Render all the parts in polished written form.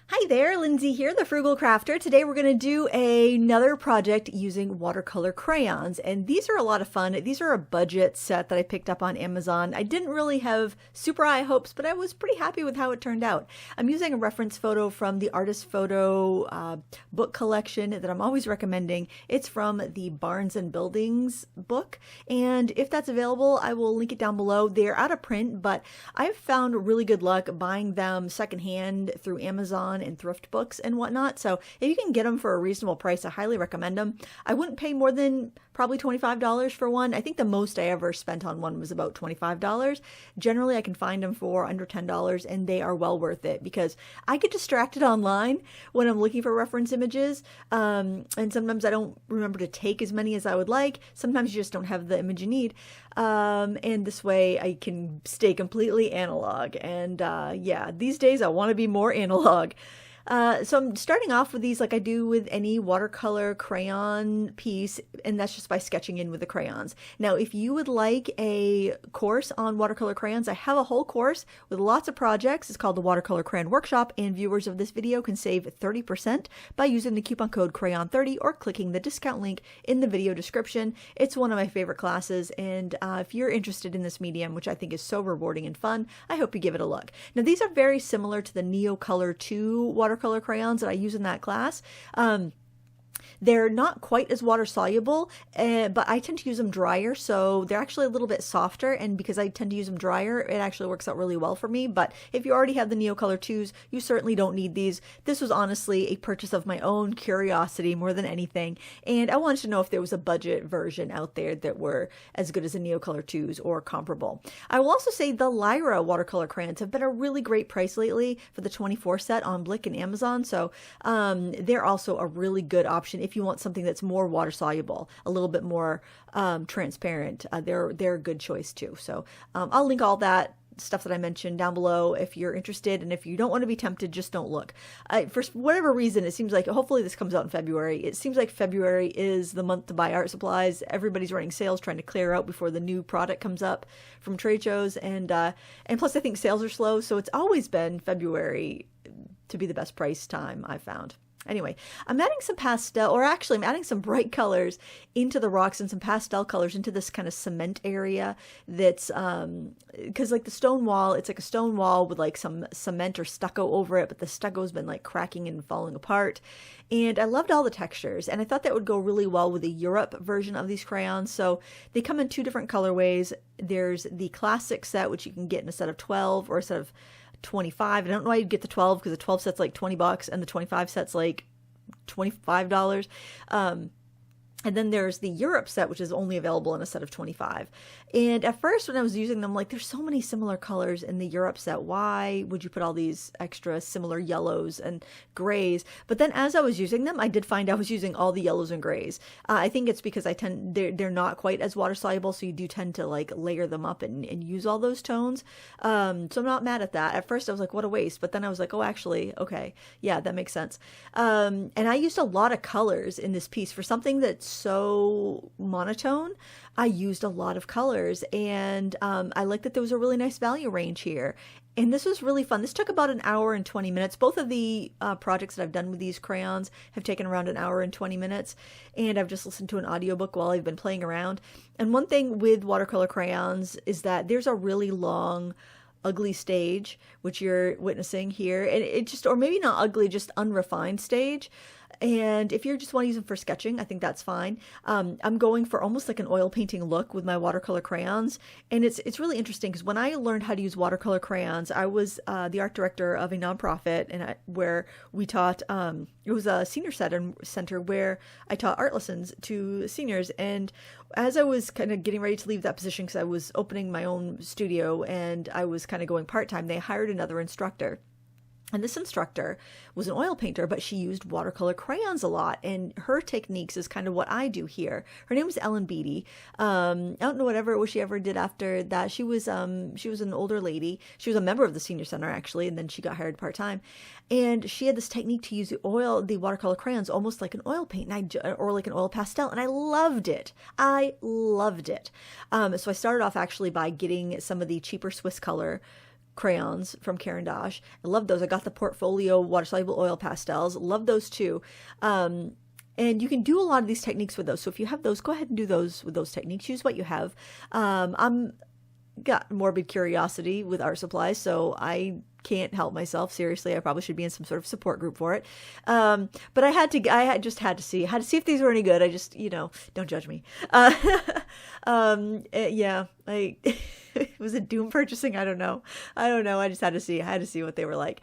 Hi there, Lindsay here, the Frugal Crafter. Today we're going to do another project using watercolor crayons, and these are a lot of fun. These are a budget set that I picked up on Amazon. I didn't really have super high hopes, but I was pretty happy with how it turned out. I'm using a reference photo from the Artist Photo book collection that I'm always recommending. It's from the Barnes and Buildings book, and if that's available, I will link it down below. They're out of print, but I've found really good luck buying them secondhand through Amazon and thrift books and whatnot. So if you can get them for a reasonable price, I highly recommend them. I wouldn't pay more than probably $25 for one. I think the most I ever spent on one was about $25. Generally, I can find them for under $10, and they are well worth it because I get distracted online when I'm looking for reference images. And sometimes I don't remember to take as many as I would like. Sometimes you just don't have the image you need. And this way I can stay completely analog. And yeah, these days I want to be more analog. So I'm starting off with these like I do with any watercolor crayon piece, and that's just by sketching in with the crayons. Now, if you would like a course on watercolor crayons, I have a whole course with lots of projects. It's called the Watercolor Crayon Workshop, and viewers of this video can save 30% by using the coupon code Crayon30 or clicking the discount link in the video description. It's one of my favorite classes, and if you're interested in this medium, which I think is so rewarding and fun, I hope you give it a look. Now, these are very similar to the Neocolor 2 watercolor crayons that I use in that class. They're not quite as water soluble, but I tend to use them drier, so they're actually a little bit softer, and because I tend to use them drier, it actually works out really well for me. But if you already have the Neocolor 2s, you certainly don't need these. This was honestly a purchase of my own curiosity more than anything, and I wanted to know if there was a budget version out there that were as good as the Neocolor 2s or comparable. I will also say the Lyra watercolor crayons have been a really great price lately for the 24 set on Blick and Amazon, so they're also a really good option if you want something that's more water soluble, a little bit more transparent. They're a good choice too. So I'll link all that stuff that I mentioned down below if you're interested, and if you don't want to be tempted, just don't look. For whatever reason, it seems like, hopefully this comes out in February, it seems like February is the month to buy art supplies. Everybody's running sales, trying to clear out before the new product comes up from trade shows, and plus I think sales are slow, so it's always been February to be the best price time I've found. Anyway, I'm adding some pastel, or actually I'm adding some bright colors into the rocks and some pastel colors into this kind of cement area that's, because like the stone wall, it's like a stone wall with like some cement or stucco over it, but the stucco's been like cracking and falling apart. And I loved all the textures, and I thought that would go really well with the Europe version of these crayons. So they come in two different colorways. There's the classic set, which you can get in a set of 12 or a set of 25. I don't know why you'd get the 12, because the 12 set's like $20 and the 25 set's like $25. And then there's the Europe set, which is only available in a set of 25. And at first when I was using them, like, there's so many similar colors in the Europe set. Why would you put all these extra similar yellows and grays? But then as I was using them, I did find I was using all the yellows and grays. I think it's because they're not quite as water soluble, so you do tend to like layer them up and use all those tones. So I'm not mad at that. At first I was like, what a waste. But then I was like, oh, actually, okay, yeah, that makes sense. And I used a lot of colors in this piece for something that's so monotone. I used a lot of colors, and I like that there was a really nice value range here. And this was really fun. This took about an hour and 20 minutes. Both of the projects that I've done with these crayons have taken around an hour and 20 minutes. And I've just listened to an audiobook while I've been playing around. And one thing with watercolor crayons is that there's a really long, ugly stage, which you're witnessing here. And it just, or maybe not ugly, just unrefined stage. And if you just want to use them for sketching, I think that's fine. I'm going for almost like an oil painting look with my watercolor crayons. And it's really interesting because when I learned how to use watercolor crayons, I was the art director of a nonprofit, and where we taught, it was a senior center where I taught art lessons to seniors. And as I was kind of getting ready to leave that position, because I was opening my own studio and I was kind of going part-time, they hired another instructor. And this instructor was an oil painter, but she used watercolor crayons a lot. And her techniques is kind of what I do here. Her name was Ellen Beatty. I don't know what she ever did after that. She was an older lady. She was a member of the senior center, actually, and then she got hired part-time. And she had this technique to use the watercolor crayons almost like an oil paint, or like an oil pastel. And I loved it. So I started off actually by getting some of the cheaper Swiss color crayons from Caran d'Ache. I love those. I got the Portfolio water-soluble oil pastels. Love those too. And you can do a lot of these techniques with those. So if you have those, go ahead and do those with those techniques. Use what you have. I'm got morbid curiosity with art supplies, so I can't help myself. Seriously, I probably should be in some sort of support group for it. But I just had to see if these were any good. I just, don't judge me. Yeah, was it doom purchasing? I don't know. I just had to see. I had to see what they were like.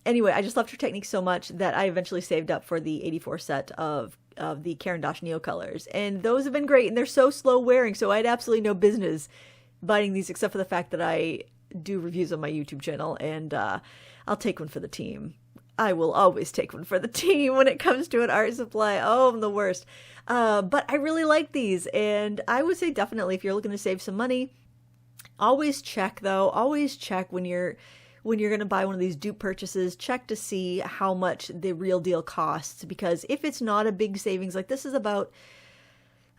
Anyway, I just loved her technique so much that I eventually saved up for the 84 set of the Caran d'Ache Neo colors. And those have been great, and they're so slow wearing, so I had absolutely no business buying these except for the fact that I do reviews on my YouTube channel, and I'll take one for the team. I will always take one for the team when it comes to an art supply. Oh, I'm the worst. But I really like these, and I would say definitely if you're looking to save some money, always check though. Always check when you're going to buy one of these dupe purchases, check to see how much the real deal costs, because if it's not a big savings, like this is about,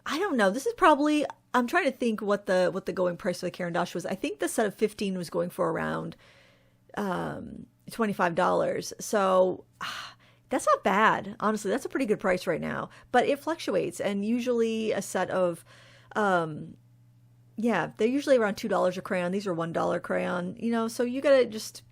I don't know, this is probably, I'm trying to think what the going price for the Caran d'Ache was. I think the set of 15 was going for around $25. So that's not bad. Honestly, that's a pretty good price right now, but it fluctuates. And usually a set of, yeah, they're usually around $2 a crayon. These are $1 crayon, so you gotta just,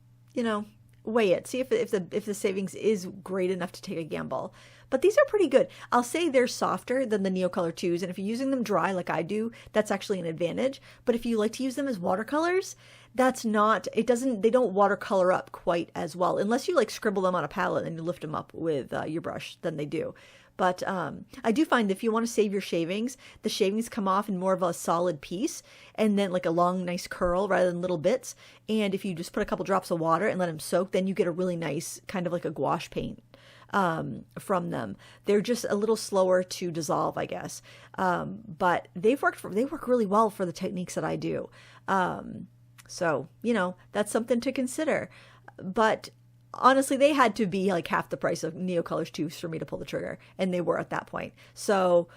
weigh it. See if the savings is great enough to take a gamble. But these are pretty good. I'll say they're softer than the Neocolor 2s, and if you're using them dry like I do, that's actually an advantage. But if you like to use them as watercolors, that's not, they don't watercolor up quite as well, unless you like scribble them on a palette and you lift them up with your brush, then they do. But I do find if you want to save your shavings, the shavings come off in more of a solid piece and then like a long, nice curl rather than little bits. And if you just put a couple drops of water and let them soak, then you get a really nice kind of like a gouache paint from them. They're just a little slower to dissolve, I guess. But they work really well for the techniques that I do. So, that's something to consider. But honestly, they had to be like half the price of Neocolors 2s for me to pull the trigger, and they were at that point. So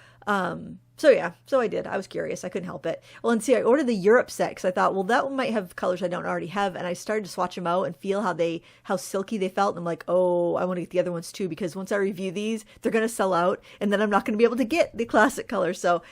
yeah, so I did. I was curious. I couldn't help it. Well, and see, I ordered the Europe set because I thought, well, that one might have colors I don't already have, and I started to swatch them out and feel how silky they felt, and I'm like, oh, I want to get the other ones too, because once I review these, they're going to sell out, and then I'm not going to be able to get the classic colors. So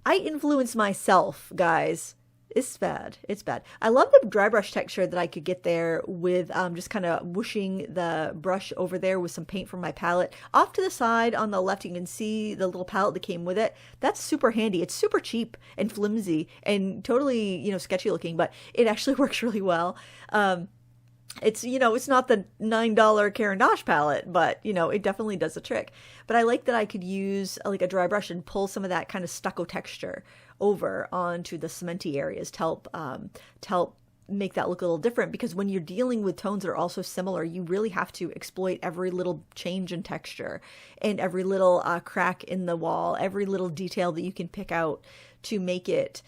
I influenced myself, guys. It's bad. It's bad. I love the dry brush texture that I could get there with just kind of whooshing the brush over there with some paint from my palette. Off to the side on the left, you can see the little palette that came with it. That's super handy. It's super cheap and flimsy and totally, sketchy looking, but it actually works really well. It's, it's not the $9 Caran d'Ache palette, but, it definitely does the trick. But I like that I could use like a dry brush and pull some of that kind of stucco texture over onto the cementy areas to help make that look a little different, because when you're dealing with tones that are also similar, you really have to exploit every little change in texture and every little crack in the wall, every little detail that you can pick out to make it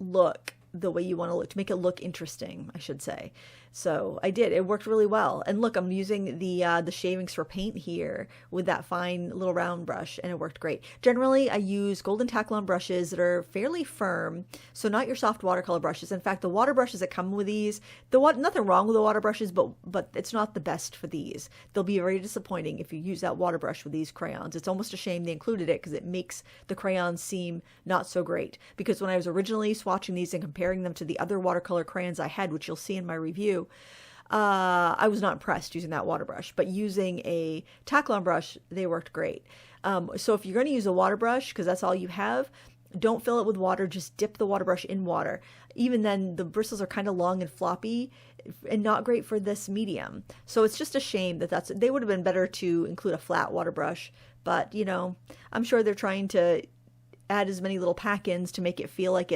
look the way you want to look, to make it look interesting, I should say. So I did. It worked really well. And look, I'm using the shavings for paint here with that fine little round brush, and it worked great. Generally, I use Golden Taklon brushes that are fairly firm, so not your soft watercolor brushes. In fact, the water brushes that come with these, nothing wrong with the water brushes, but it's not the best for these. They'll be very disappointing if you use that water brush with these crayons. It's almost a shame they included it because it makes the crayons seem not so great. Because when I was originally swatching these and comparing them to the other watercolor crayons I had, which you'll see in my review, I was not impressed using that water brush, but using a Taklon brush, they worked great. So if you're going to use a water brush, because that's all you have, don't fill it with water, just dip the water brush in water. Even then, the bristles are kind of long and floppy and not great for this medium. So it's just a shame they would have been better to include a flat water brush, but I'm sure they're trying to add as many little pack-ins to make it feel like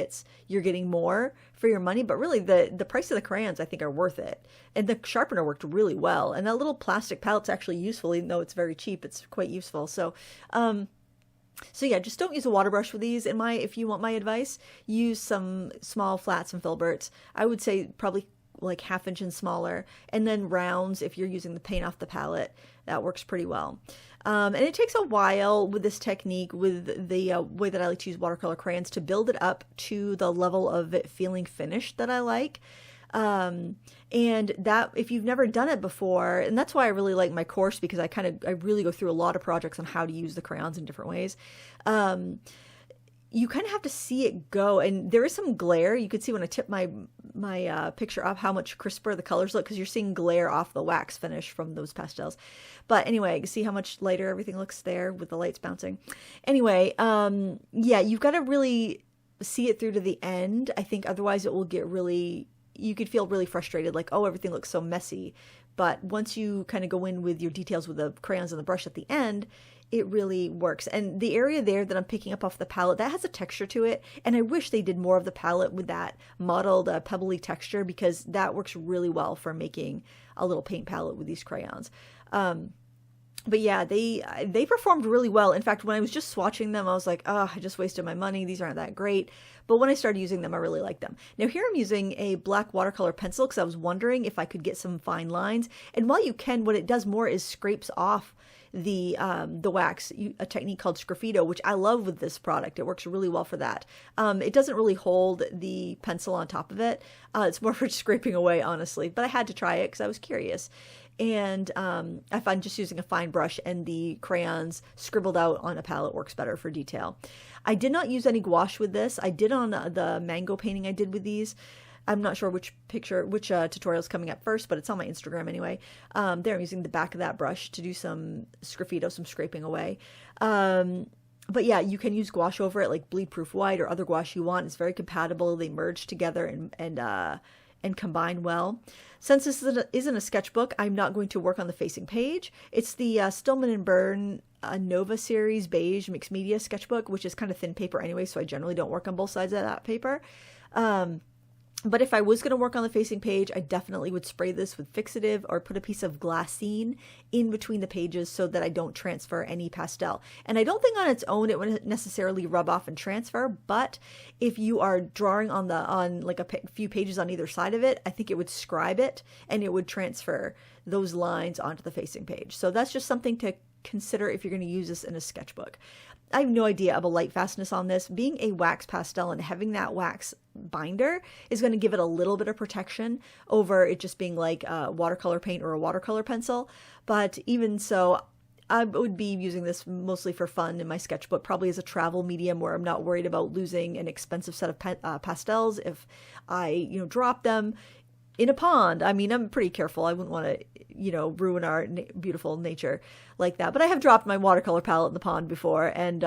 you're getting more for your money, but really the price of the crayons I think are worth it. And the sharpener worked really well, and that little plastic palette's actually useful, even though it's very cheap. It's quite useful. So yeah, just don't use a water brush with these. If you want my advice, use some small flats and filberts. I would say probably like 1/2 inch and smaller, and then rounds if you're using the paint off the palette. That works pretty well. And it takes a while with this technique, with the way that I like to use watercolor crayons, to build it up to the level of it feeling finished that I like. And that, if you've never done it before, and that's why I really like my course, because I really go through a lot of projects on how to use the crayons in different ways. You kind of have to see it go, and there is some glare. You could see when I tip my picture up how much crisper the colors look, because you're seeing glare off the wax finish from those pastels. But anyway, you can see how much lighter everything looks there with the lights bouncing. Anyway, yeah, you've got to really see it through to the end. I think otherwise it will get really, you could feel really frustrated, like, oh, everything looks so messy. But once you kind of go in with your details with the crayons and the brush at the end, it really works. And the area there that I'm picking up off the palette, that has a texture to it. And I wish they did more of the palette with that mottled, pebbly texture, because that works really well for making a little paint palette with these crayons. But yeah, they performed really well. In fact, when I was just swatching them, I was like, oh, I just wasted my money. These aren't that great. But when I started using them, I really liked them. Now here I'm using a black watercolor pencil because I was wondering if I could get some fine lines. And while you can, what it does more is scrapes off the wax, a technique called sgraffito, which I love with this product. It works really well for that. It doesn't really hold the pencil on top of it. It's more for scraping away, honestly. But I had to try it because I was curious. And I find just using a fine brush and the crayons scribbled out on a palette works better for detail. I did not use any gouache with this. I did on the mango painting I did with these. I'm not sure which tutorial is coming up first, but it's on my Instagram anyway. There I'm using the back of that brush to do some sgraffito, some scraping away. But yeah, you can use gouache over it, like bleed proof white or other gouache you want. It's very compatible. They merge together and combine well. Since this isn't a sketchbook, I'm not going to work on the facing page. It's the Stillman and Byrne Nova Series Beige Mixed Media Sketchbook, which is kind of thin paper anyway, so I generally don't work on both sides of that paper. But if I was going to work on the facing page, I definitely would spray this with fixative or put a piece of glassine in between the pages so that I don't transfer any pastel. And I don't think on its own it wouldn't necessarily rub off and transfer, but if you are drawing on like a few pages on either side of it, I think it would scribe it and it would transfer those lines onto the facing page. So that's just something to consider if you're going to use this in a sketchbook. I have no idea of a light fastness on this. Being a wax pastel and having that wax binder is going to give it a little bit of protection over it just being like a watercolor paint or a watercolor pencil. But even so, I would be using this mostly for fun in my sketchbook, probably as a travel medium where I'm not worried about losing an expensive set of pastels if I, drop them in a pond. I mean, I'm pretty careful. I wouldn't want to, ruin our beautiful nature like that. But I have dropped my watercolor palette in the pond before, and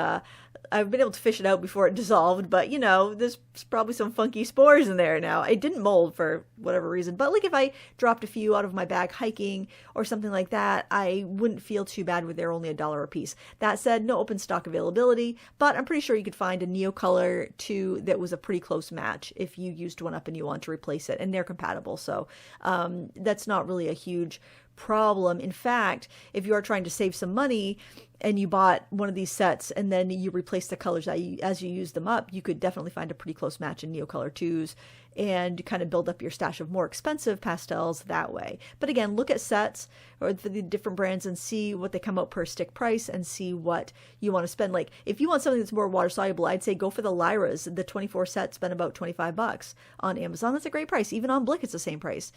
I've been able to fish it out before it dissolved. But, there's probably some funky spores in there now. It didn't mold for whatever reason. But like if I dropped a few out of my bag hiking or something like that, I wouldn't feel too bad with they're only $1 a piece. That said, no open stock availability, but I'm pretty sure you could find a Neocolor 2 that was a pretty close match if you used one up and you want to replace it, and they're compatible. So that's not really a huge problem. In fact, if you are trying to save some money and you bought one of these sets and then you replace the colors as you use them up, you could definitely find a pretty close match in Neocolor 2s and kind of build up your stash of more expensive pastels that way. But again, look at sets or the different brands and see what they come out per stick price and see what you want to spend. Like if you want something that's more water soluble, I'd say go for the Lyras. The 24 set spend about $25 on Amazon. That's a great price. Even on Blick, it's the same price.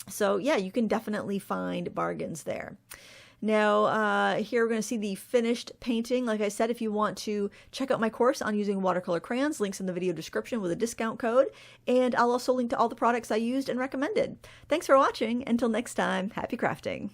So yeah, you can definitely find bargains there. Now, here we're going to see the finished painting. Like I said, if you want to check out my course on using watercolor crayons, links in the video description with a discount code. And I'll also link to all the products I used and recommended. Thanks for watching. Until next time, happy crafting.